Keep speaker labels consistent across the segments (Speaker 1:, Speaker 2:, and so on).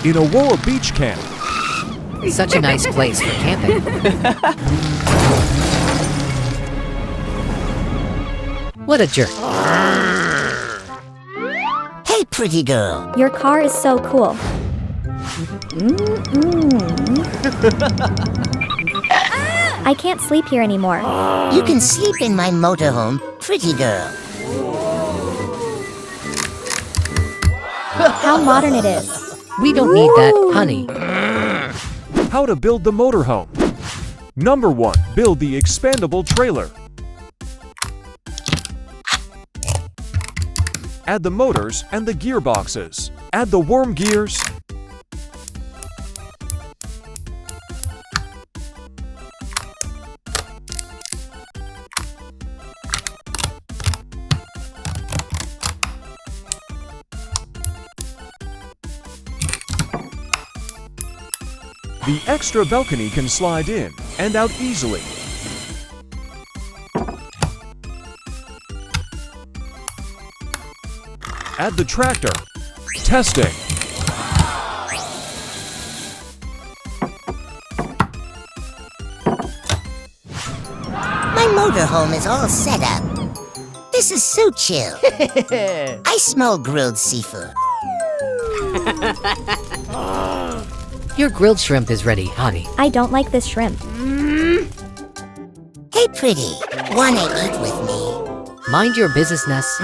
Speaker 1: In Aurora Beach Camp.
Speaker 2: Such a nice place for camping. What a jerk.
Speaker 3: Hey, pretty girl.
Speaker 4: Your car is so cool. I can't sleep here anymore.
Speaker 3: You can sleep in my motorhome, pretty girl.
Speaker 4: How modern it is.
Speaker 2: We don't need that, honey.
Speaker 1: How to build the motorhome. Number 1. Build the expandable trailer. Add the motors and the gearboxes. Add the worm gears. The extra balcony can slide in and out easily. Add the tractor. Testing.
Speaker 3: My motorhome is all set up. This is so chill. I smell grilled seafood.
Speaker 2: Your grilled shrimp is ready, honey.
Speaker 4: I don't like this shrimp.
Speaker 3: Hey, pretty. Wanna eat with me?
Speaker 2: Mind your business, Ness.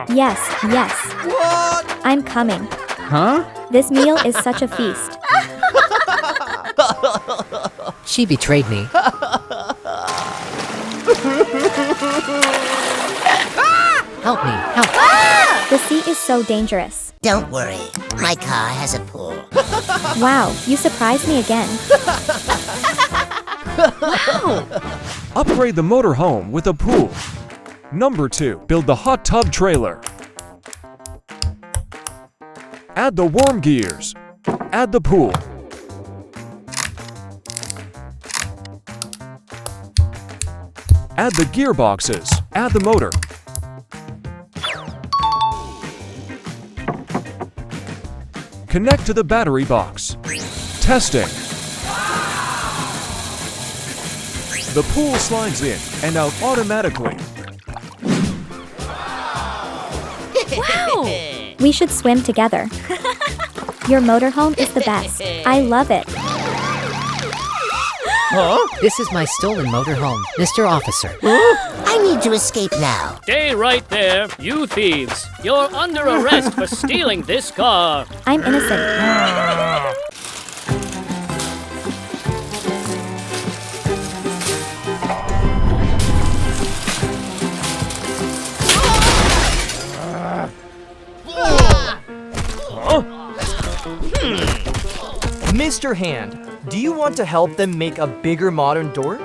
Speaker 4: Yes, yes.
Speaker 5: What?
Speaker 4: I'm coming.
Speaker 5: Huh?
Speaker 4: This meal is such a feast.
Speaker 2: She betrayed me. Help me, help.
Speaker 4: The sea is so dangerous.
Speaker 3: Don't worry. My car has a pool.
Speaker 4: Wow, you surprised me again.
Speaker 1: Upgrade the motorhome with a pool. Number 2. Build the hot tub trailer. Add the worm gears. Add the pool. Add the gearboxes. Add the motor. Connect to the battery box. Testing. The pool slides in and out automatically.
Speaker 4: Wow! We should swim together. Your motorhome is the best. I love it.
Speaker 5: Huh?
Speaker 2: This is my stolen motorhome, Mr. Officer.
Speaker 3: I need to escape now.
Speaker 6: Stay right there, you thieves. You're under arrest for stealing this car.
Speaker 4: I'm innocent.
Speaker 5: Mr. Hand, do you want to help them make a bigger modern door?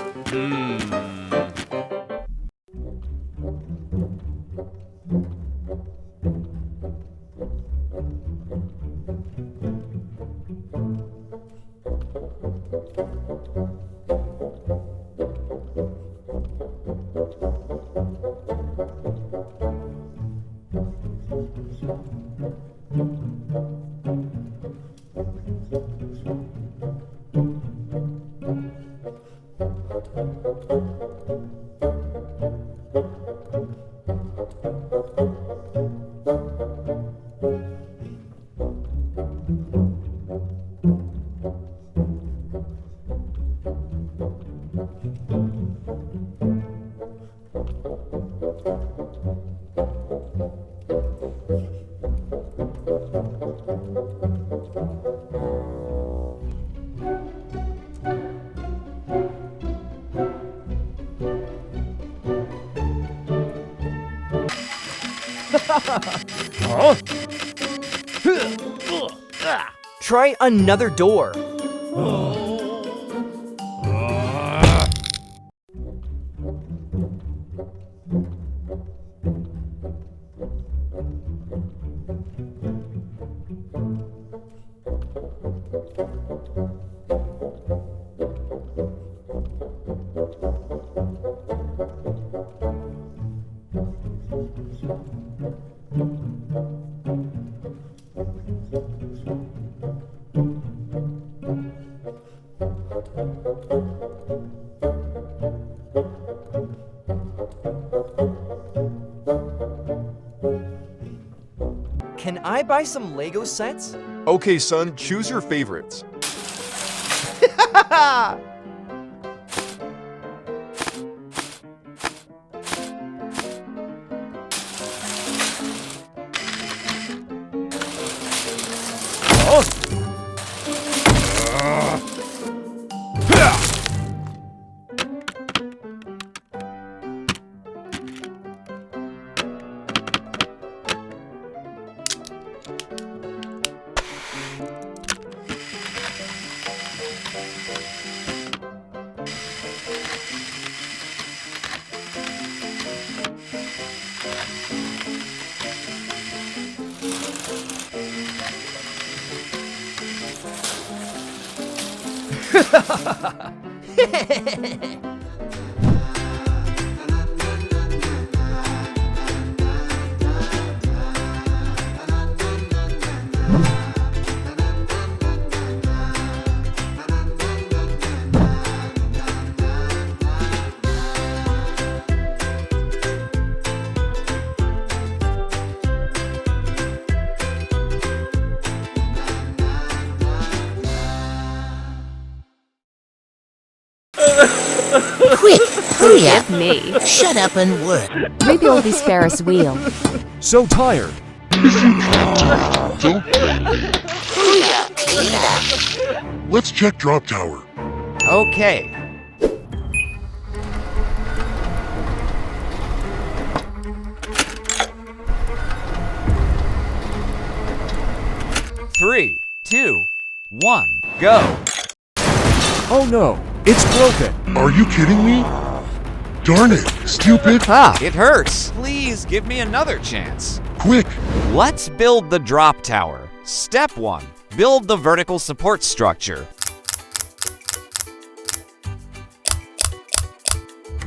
Speaker 5: Try another door. buy some Lego sets?
Speaker 1: Okay, son, choose your favorites.
Speaker 3: Quick, hurry up.
Speaker 7: Me.
Speaker 3: Shut up and work.
Speaker 7: Rebuild this Ferris wheel.
Speaker 1: So tired.
Speaker 3: Hurry up, clean up.
Speaker 8: Let's check drop tower.
Speaker 5: Okay. Three, two, one, go.
Speaker 1: Oh no, it's broken.
Speaker 8: Are you kidding me? Darn it, stupid.
Speaker 9: It hurts. Please give me another chance.
Speaker 8: Quick,
Speaker 9: Let's build the drop tower. Step 1. Build the vertical support structure.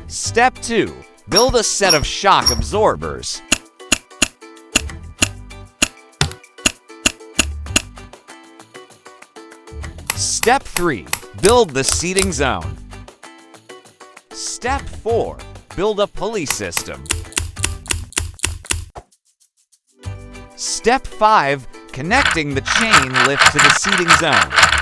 Speaker 9: Step 2. Build a set of shock absorbers. Step 3. Build the seating zone. Step 4. Build a pulley system. Step 5. Connecting the chain lift to the seating zone.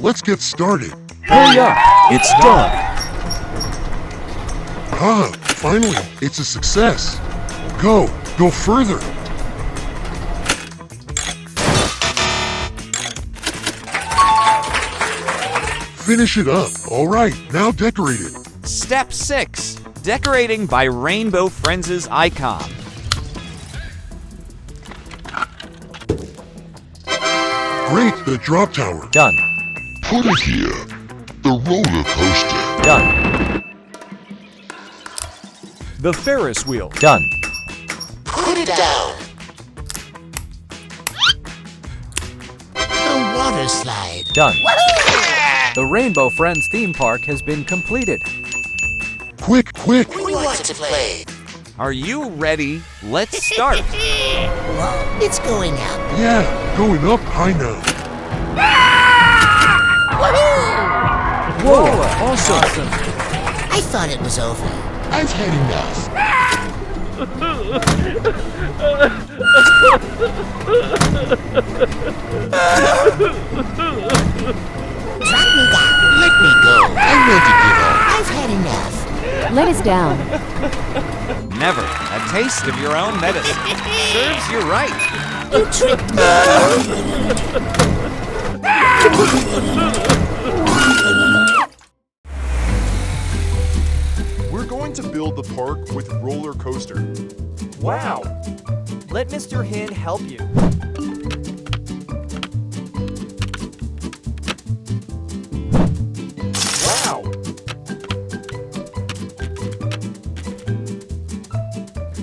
Speaker 8: let's get started.
Speaker 1: Hurry up, it's done.
Speaker 8: Ah, finally, it's a success. Go further. Finish it up. All right, now decorate it.
Speaker 9: Step 6. Decorating by Rainbow Friends' icon.
Speaker 8: Great, the drop tower.
Speaker 5: Done.
Speaker 8: Put it here. The roller coaster.
Speaker 5: Done.
Speaker 1: The Ferris wheel.
Speaker 5: Done.
Speaker 3: Put it down. The water slide.
Speaker 5: Done. The Rainbow Friends theme park has been completed.
Speaker 8: Quick, quick.
Speaker 3: We want to play.
Speaker 9: Are you ready? Let's start.
Speaker 3: Whoa, it's going up.
Speaker 8: Yeah, going up high now.
Speaker 1: Whoa, awesome.
Speaker 3: I thought it was over.
Speaker 8: I've had enough.
Speaker 3: Drop me down.
Speaker 8: Let me go. I want to give up.
Speaker 3: I've had enough.
Speaker 7: Let us down.
Speaker 9: Never. A taste of your own medicine. Serves you right.
Speaker 3: You tricked me.
Speaker 1: We're going to build the park with roller coaster.
Speaker 5: Wow. Let Mr. Hin help you.
Speaker 1: Wow.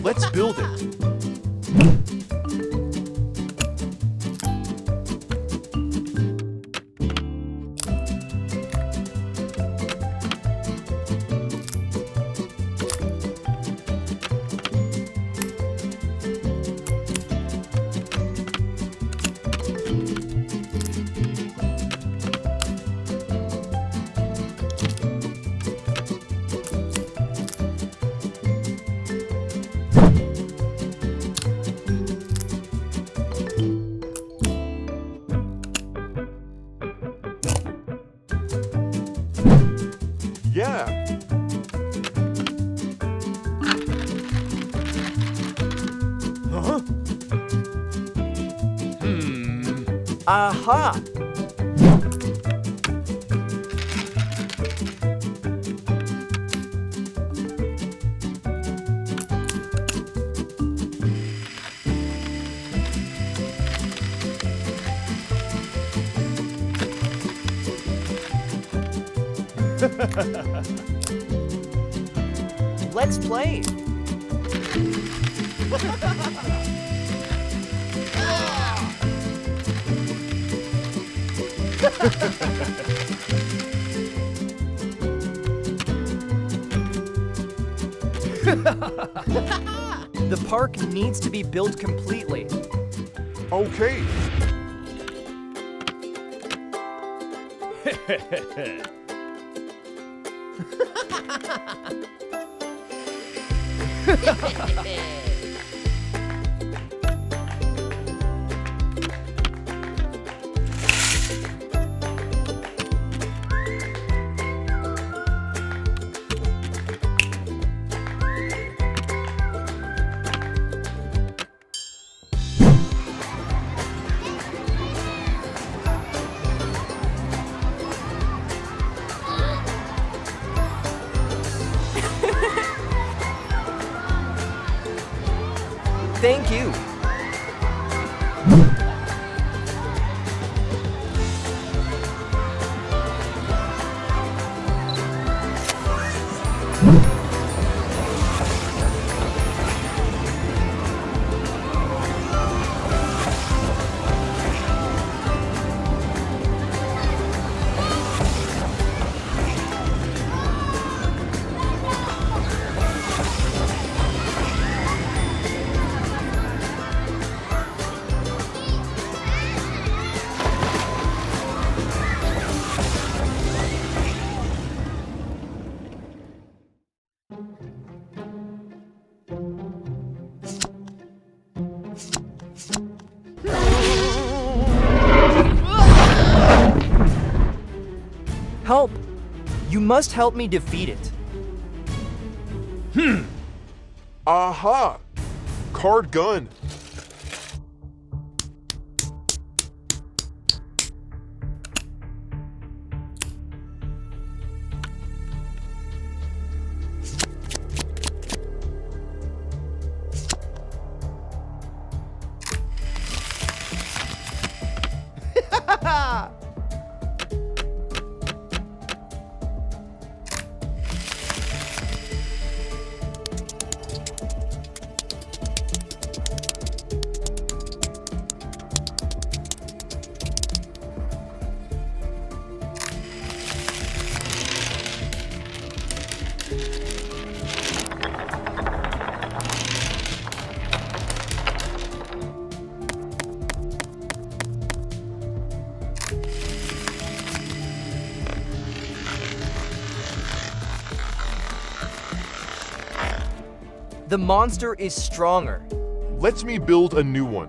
Speaker 1: Let's build it.
Speaker 5: Aha! Let's play. The park needs to be built completely.
Speaker 8: Okay.
Speaker 5: Thank you. Help! You must help me defeat it.
Speaker 8: Aha! Card gun.
Speaker 5: The monster is stronger.
Speaker 8: Let me build a new one.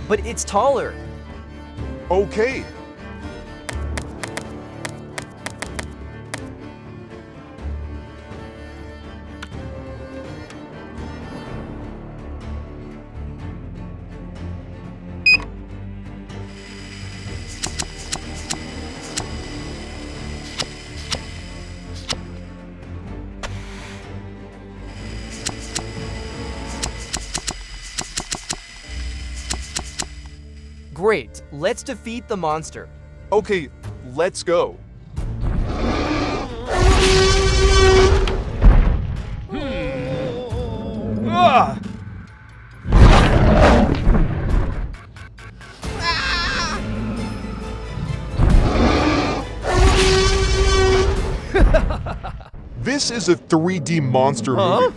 Speaker 5: But it's taller.
Speaker 8: Okay.
Speaker 5: Great, let's defeat the monster.
Speaker 8: Okay, let's go. This is a 3D monster movie.